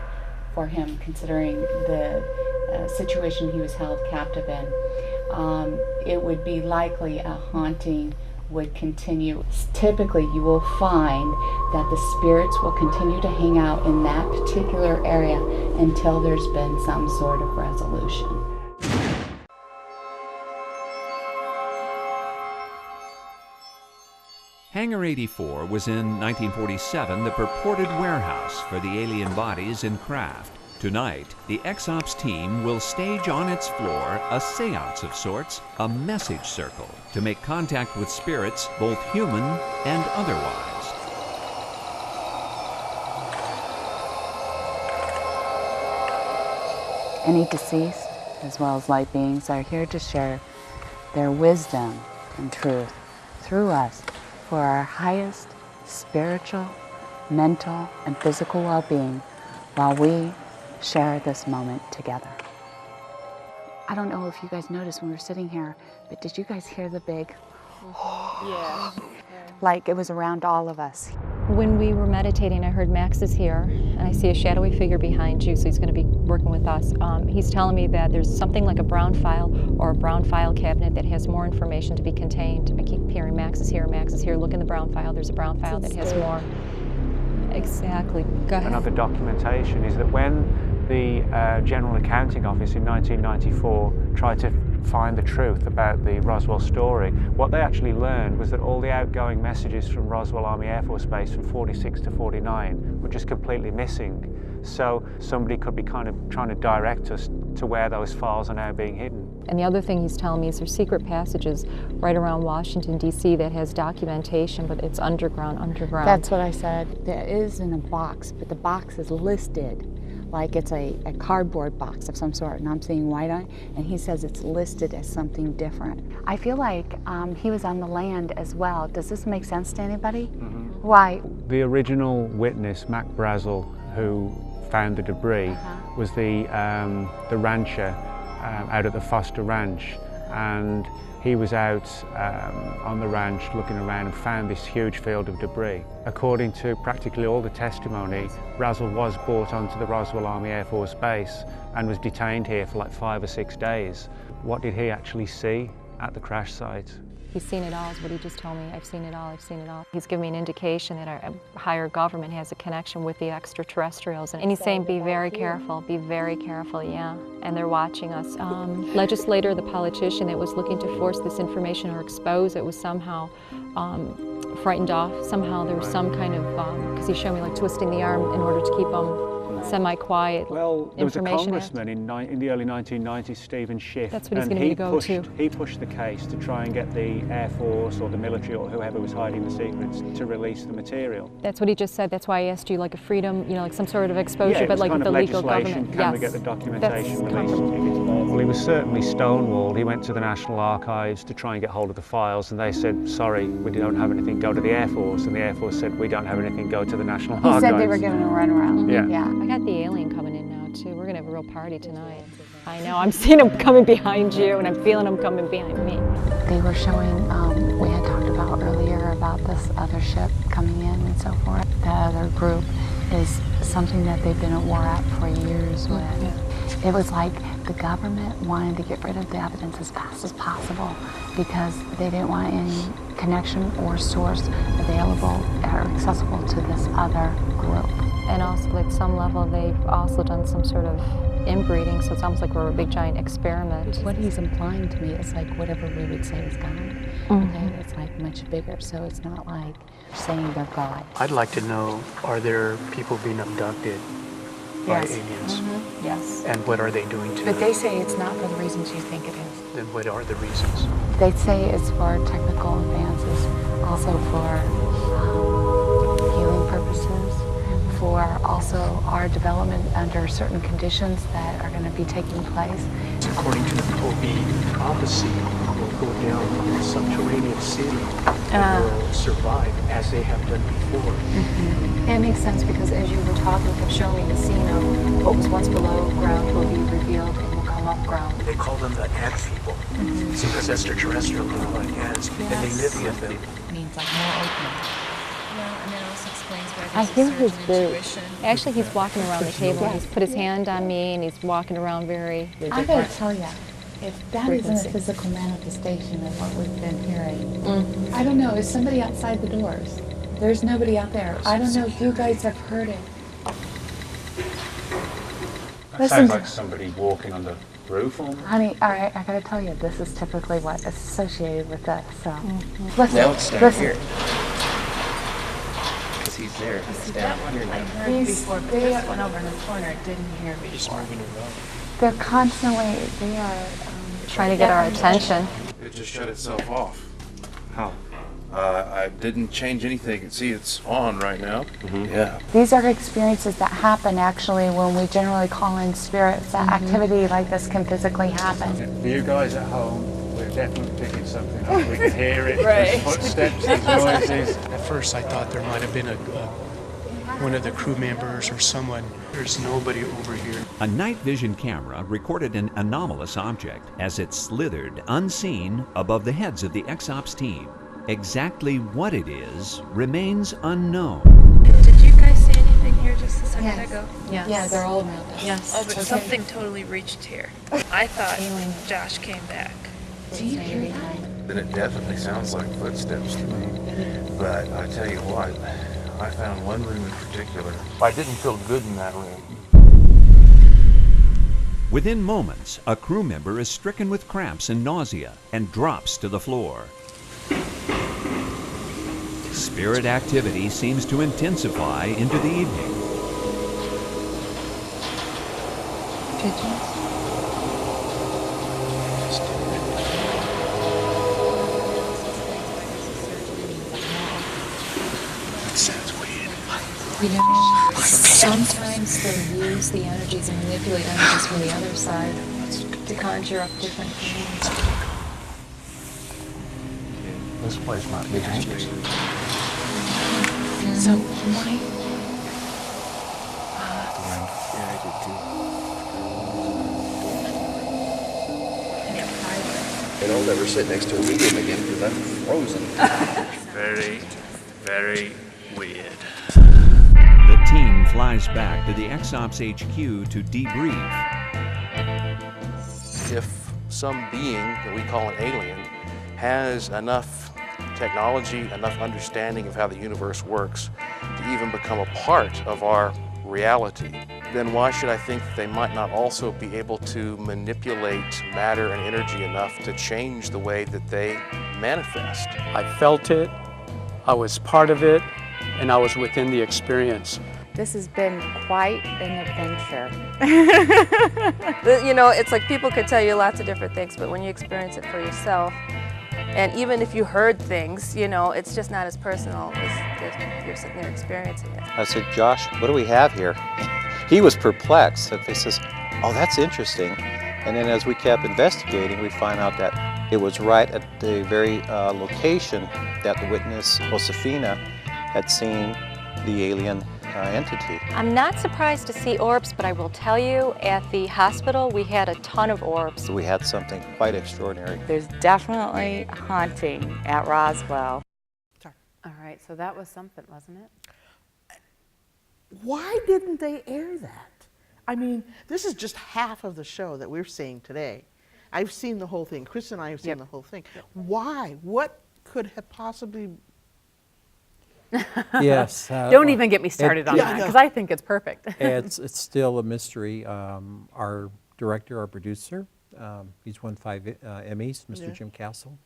for him considering the situation he was held captive in, it would be likely a haunting would continue. Typically you will find that the spirits will continue to hang out in that particular area until there's been some sort of resolution. Hangar 84 was in 1947 the purported warehouse for the alien bodies and craft. Tonight, the X-Ops team will stage on its floor a seance of sorts, a message circle, to make contact with spirits, both human and otherwise. Any deceased, as well as light beings, are here to share their wisdom and truth through us for our highest spiritual, mental, and physical well-being while we share this moment together. I don't know if you guys noticed when we were sitting here, but did you guys hear the big, Yeah. like it was around all of us? When we were meditating, I heard Max is here, and I see a shadowy figure behind you, so he's going to be working with us. He's telling me that there's something like a brown file or a brown file cabinet that has more information to be contained. I keep hearing Max is here, look in the brown file, there's a brown file that has more. Exactly. Go ahead. Another documentation is that when the General Accounting Office in 1994 tried to find the truth about the Roswell story, what they actually learned was that all the outgoing messages from Roswell Army Air Force Base from 46 to 49 were just completely missing. So somebody could be kind of trying to direct us to where those files are now being hidden. And the other thing he's telling me is there's secret passages right around Washington, D.C. that has documentation, but it's underground. That's what I said. There is in a box, but the box is listed like it's a cardboard box of some sort, and I'm seeing white on it, and he says it's listed as something different. I feel like he was on the land as well. Does this make sense to anybody? Why? The original witness, Mac Brazel, who found the debris, was the rancher out at the Foster Ranch, and he was out on the ranch looking around and found this huge field of debris. According to practically all the testimony, Brazel was brought onto the Roswell Army Air Force Base and was detained here for like 5 or 6 days. What did he actually see at the crash site? He's seen it all, is what he just told me. I've seen it all, I've seen it all. He's giving me an indication that our higher government has a connection with the extraterrestrials. And he's saying, be very careful, yeah. And they're watching us. Legislator, the politician that was looking to force this information or expose it was somehow frightened off. Somehow there was some kind of, because he showed me like twisting the arm in order to keep him semi-quiet. Well, there was a information congressman in the early 1990s, Stephen Schiff. That's what he's and going to go to. He pushed the case to try and get the Air Force or the military or whoever was hiding the secrets to release the material. That's what he just said. That's why I asked you, like a freedom, you know, like some sort of exposure, Yeah, but like kind the of legal legislation. government. Can we get the documentation released? Well, he was certainly stonewalled. He went to the National Archives to try and get hold of the files, and they said, sorry, we don't have anything, go to the Air Force. And the Air Force said, we don't have anything, go to the National Archives. He said they were giving a runaround. Yeah. I got the alien coming in now too. We're gonna have a real party tonight. I know, I'm seeing him coming behind you and I'm feeling him coming behind me. They were showing, we had talked about earlier about this other ship coming in and so forth. The other group is something that they've been at war at for years with. It was like the government wanted to get rid of the evidence as fast as possible because they didn't want any connection or source available or accessible to this other group. And also, at some level, they've also done some sort of inbreeding, so it's almost like we're a big giant experiment. What he's implying to me is like whatever we would say is God. Okay, it's like much bigger, so it's not like saying they're God. I'd like to know, are there people being abducted by Yes. aliens? Yes. And what are they doing to But them? they say it's not for the reasons you think it is. Then what are the reasons? They say it's for technical advances, also for healing purposes, for also our development under certain conditions that are going to be taking place. According to the Toby prophecy, will go down in the subterranean city and will survive as they have done before. It makes sense because as you were talking, kept showing me the scene of what was once below ground will be revealed and will come up ground. They call them the ant people because extraterrestrial look like ants, and they live with them. Means like more open. And that also explains why I hear his boots. Actually, he's walking around the table. He's put his hand on me and he's walking around very I gotta tell you, if that isn't a physical manifestation of what we've been hearing, I don't know, is somebody outside the doors? There's nobody out there. I don't know if you guys have heard it. That sounds like somebody walking on the roof almost. Honey, all right, I gotta tell you, this is typically what is associated with this, so. Listen, Now it's down listen. here. Because he's there. It's down here now. I heard before, but this one over in the corner didn't hear before. They're constantly, they are trying to get our attention. It just shut itself off. How? I didn't change anything. See, it's on right now. Yeah. These are experiences that happen actually when we generally call in spirits. That activity like this can physically happen. For you guys at home, we're definitely picking something up. We can hear it. Right. There's footsteps, there's noises. At first, I thought there might have been one of the crew members or someone. There's nobody over here. A night vision camera recorded an anomalous object as it slithered unseen above the heads of the XOPS team. Exactly what it is remains unknown. Did you guys see anything here just a second ago? Yes. Yeah, they're all around us. Yes. Oh, but something totally reached here. I thought Josh came back. Do you hear that? Then it definitely sounds like footsteps to me. But I tell you what, I found one room in particular. I didn't feel good in that room. Within moments, a crew member is stricken with cramps and nausea and drops to the floor. Spirit activity seems to intensify into the evening. You know, sometimes they'll use the energies and manipulate energies from the other side to conjure up different things. This place might be interesting. So why? Yeah, I did too. And I'll never sit next to a medium again because I'm frozen. Very, very weird. The team flies back to the XOPS HQ to debrief. If some being that we call an alien has enough technology, enough understanding of how the universe works to even become a part of our reality, then why should I think that they might not also be able to manipulate matter and energy enough to change the way that they manifest? I felt it, I was part of it, and I was within the experience. This has been quite an adventure. You know, it's like people could tell you lots of different things, but when you experience it for yourself, and even if you heard things, you know, it's just not as personal as if you're sitting there experiencing it. I said, Josh, what do we have here? He was perplexed. He says, oh, that's interesting. And then as we kept investigating, we find out that it was right at the very location that the witness, Josefina, had seen the alien entity. I'm not surprised to see orbs, but I will tell you, at the hospital, we had a ton of orbs. So we had something quite extraordinary. There's definitely haunting at Roswell. All right, so that was something, wasn't it? Why didn't they air that? I mean, this is just half of the show that we're seeing today. I've seen the whole thing. Chris and I have seen the whole thing. Why? What could have possibly... Yes. Don't even get me started on that, because I think it's perfect. It's still a mystery. Our director, our producer, he's won 5 Emmys, Mr. Jim Castle.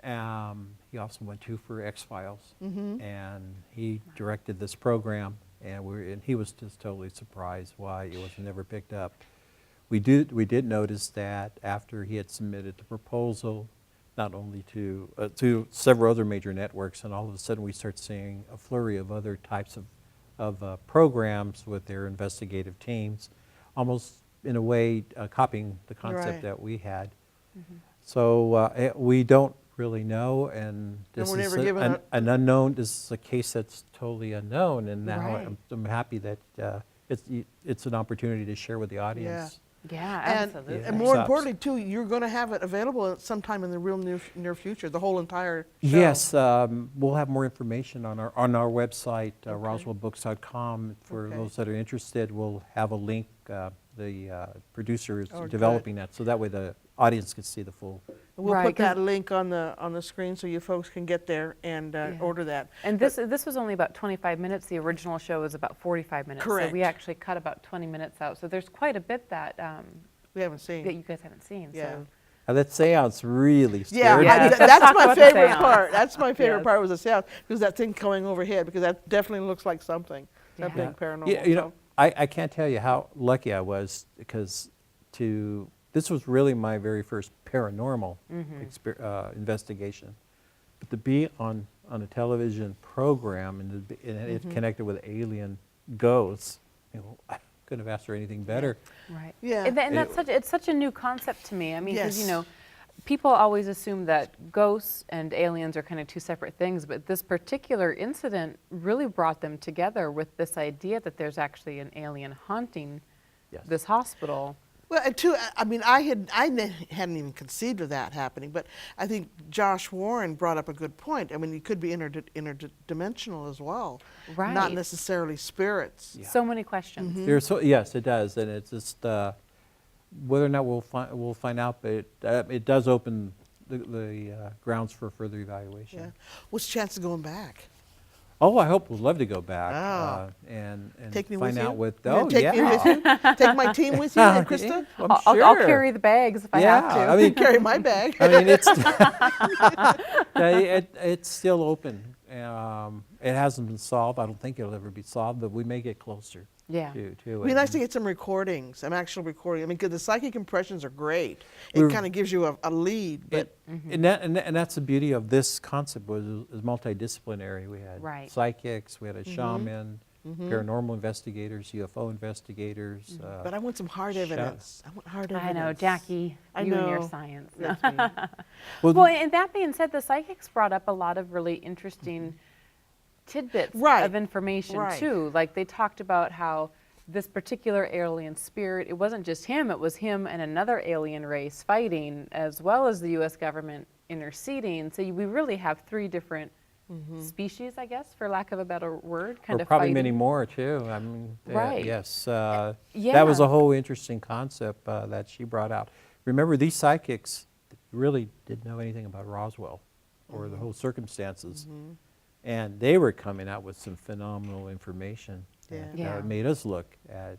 He also won 2 for X-Files, and he directed this program, and he was just totally surprised why it was never picked up. We did notice that after he had submitted the proposal, not only to several other major networks, and all of a sudden we start seeing a flurry of other types of programs with their investigative teams, almost in a way copying the concept that we had. So we don't really know, and this is an unknown. This is a case that's totally unknown, and now I'm happy that it's an opportunity to share with the audience. Yeah, absolutely. And more importantly, too, you're going to have it available sometime in the real near future, the whole entire show. Yes, we'll have more information on our website, roswellbooks.com. For those that are interested, we'll have a link. The producer is developing that, so that way the audience can see the full. We'll put that link on the screen so you folks can get there and order that. And this was only about 25 minutes. The original show was about 45 minutes. Correct. So we actually cut about 20 minutes out. So there's quite a bit that we haven't seen. That you guys haven't seen. Yeah. So. That seance really scared me. That's my favorite part. That's my favorite part was the seance, because that thing going overhead, because that definitely looks like something. Something paranormal. Yeah, you know, I can't tell you how lucky I was, because this was really my very first paranormal investigation. But to be on a television program and it connected with alien ghosts, you know, I couldn't have asked for anything better. Right. Yeah. And it's such a new concept to me. I mean, because you know, people always assume that ghosts and aliens are kind of 2 separate things, but this particular incident really brought them together with this idea that there's actually an alien haunting this hospital. Well, and too, I mean, I hadn't even conceived of that happening, but I think Josh Warren brought up a good point. I mean, it could be interdimensional as well, right? Not necessarily spirits. Yeah. So many questions. Yes, it does, and it's just whether or not we'll find out, but it does open the grounds for further evaluation. Yeah. What's the chance of going back? Oh, I hope we'd love to go back and take me find with out you? what. Take me with you? Take my team with you, Krista? I'll carry the bags if I have to. I mean, carry my bag. I mean, it's still open. It hasn't been solved. I don't think it'll ever be solved, but we may get closer. Yeah. To it. It'd be nice to get some recordings, some actual recording. I mean, because the psychic impressions are great. It kind of gives you a lead. But and that's the beauty of this concept, was multidisciplinary. We had psychics, we had a shaman, paranormal investigators, UFO investigators. But I want some hard evidence. I want hard evidence. I know, Jackie, I you and your know. science. That's me. Well, and that being said, the psychics brought up a lot of really interesting tidbits of information too. Like they talked about how this particular alien spirit, it wasn't just him, it was him and another alien race fighting, as well as the U.S. government interceding. So we really have three different species, I guess, for lack of a better word, kind or of probably fighting. many more too. I mean, Right. yes, Yeah. that was a whole interesting concept that she brought out. Remember, these psychics really didn't know anything about Roswell or the whole circumstances, and they were coming out with some phenomenal information that made us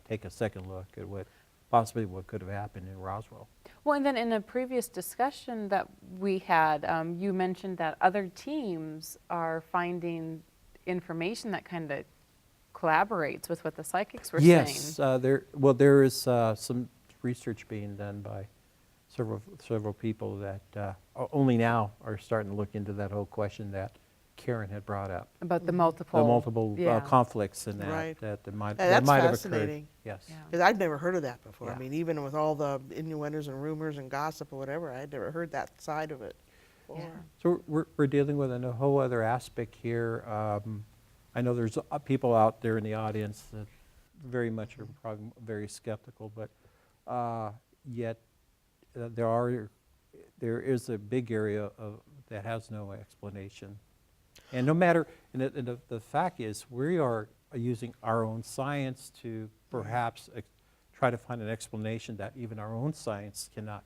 take a second look at what could have happened in Roswell. Well, and then in a previous discussion that we had, you mentioned that other teams are finding information that kind of collaborates with what the psychics were saying. Yes, there is some research being done by several people that only now are starting to look into that whole question that Karen had brought up about the multiple conflicts and that might have occurred. Fascinating. Yes, because I'd never heard of that before. Yeah. I mean, even with all the innuendos and rumors and gossip or whatever, I'd never heard that side of it before. So we're dealing with a whole other aspect here. I know there's people out there in the audience that very much are probably very skeptical, but yet there is a big area that has no explanation. And no matter, and the fact is, we are using our own science to perhaps try to find an explanation that even our own science cannot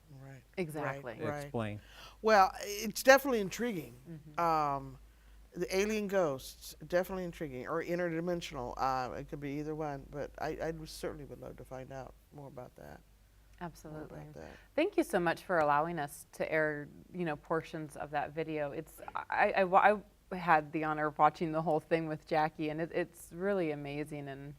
explain. Well, it's definitely intriguing. The alien ghosts, definitely intriguing, or interdimensional. It could be either one, but I certainly would love to find out more about that. Absolutely. Thank you so much for allowing us to air, portions of that video. I had the honor of watching the whole thing with Jackie, and it's really amazing, and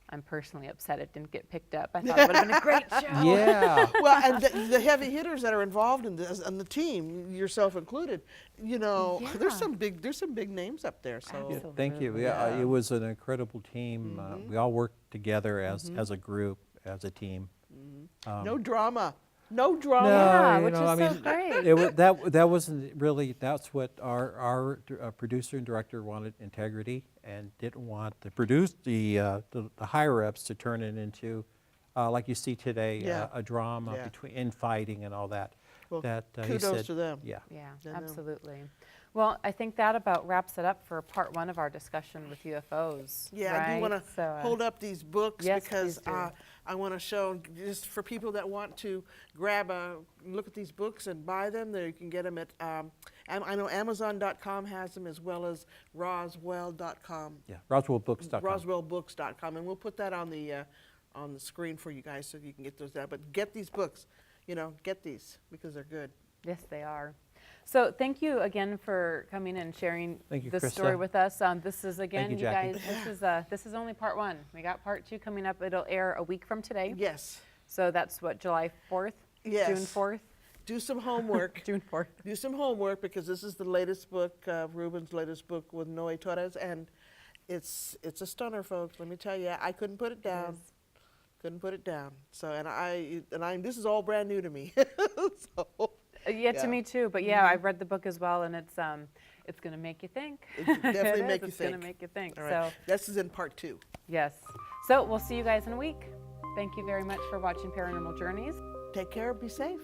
I'm personally upset it didn't get picked up. I thought it would have been a great show. Yeah. Well, and the heavy hitters that are involved in this, and the team, yourself included, there's some big names up there. So yeah, thank you. Yeah, it was an incredible team. We all worked together as a group, as a team. No drama. No drama. No, which is so great. That wasn't really. That's what our producer and director wanted: integrity, and didn't want the higher ups to turn it into, like you see today, a drama between infighting and all that. Well, kudos to them. Yeah. Yeah, absolutely. Well, I think that about wraps it up for part one of our discussion with UFOs. Yeah, right? I do want to hold up these books because I want to show, just for people that want to look at these books and buy them, there you can get them at, I know Amazon.com has them as well as Roswell.com. Yeah, RoswellBooks.com. RoswellBooks.com, and we'll put that on the screen for you guys so you can get those out. But get these books, get these because they're good. Yes, they are. So thank you again for coming and sharing this story with us. This is again, you guys. This is only part one. We got part two coming up. It'll air a week from today. Yes. So that's what, July 4th? Yes. June 4th. Do some homework. June 4th. Do some homework because this is the latest book, Ruben's latest book with Noe Torres, and it's a stunner, folks. Let me tell you, I couldn't put it down. Couldn't put it down. So this is all brand new to me. So. Yeah, to me too. But yeah, I've read the book as well, and it's going to make you think. It definitely make you think. It's going to make you think. All right. So this is in part 2. Yes. So we'll see you guys in a week. Thank you very much for watching Paranormal Journeys. Take care. Be safe.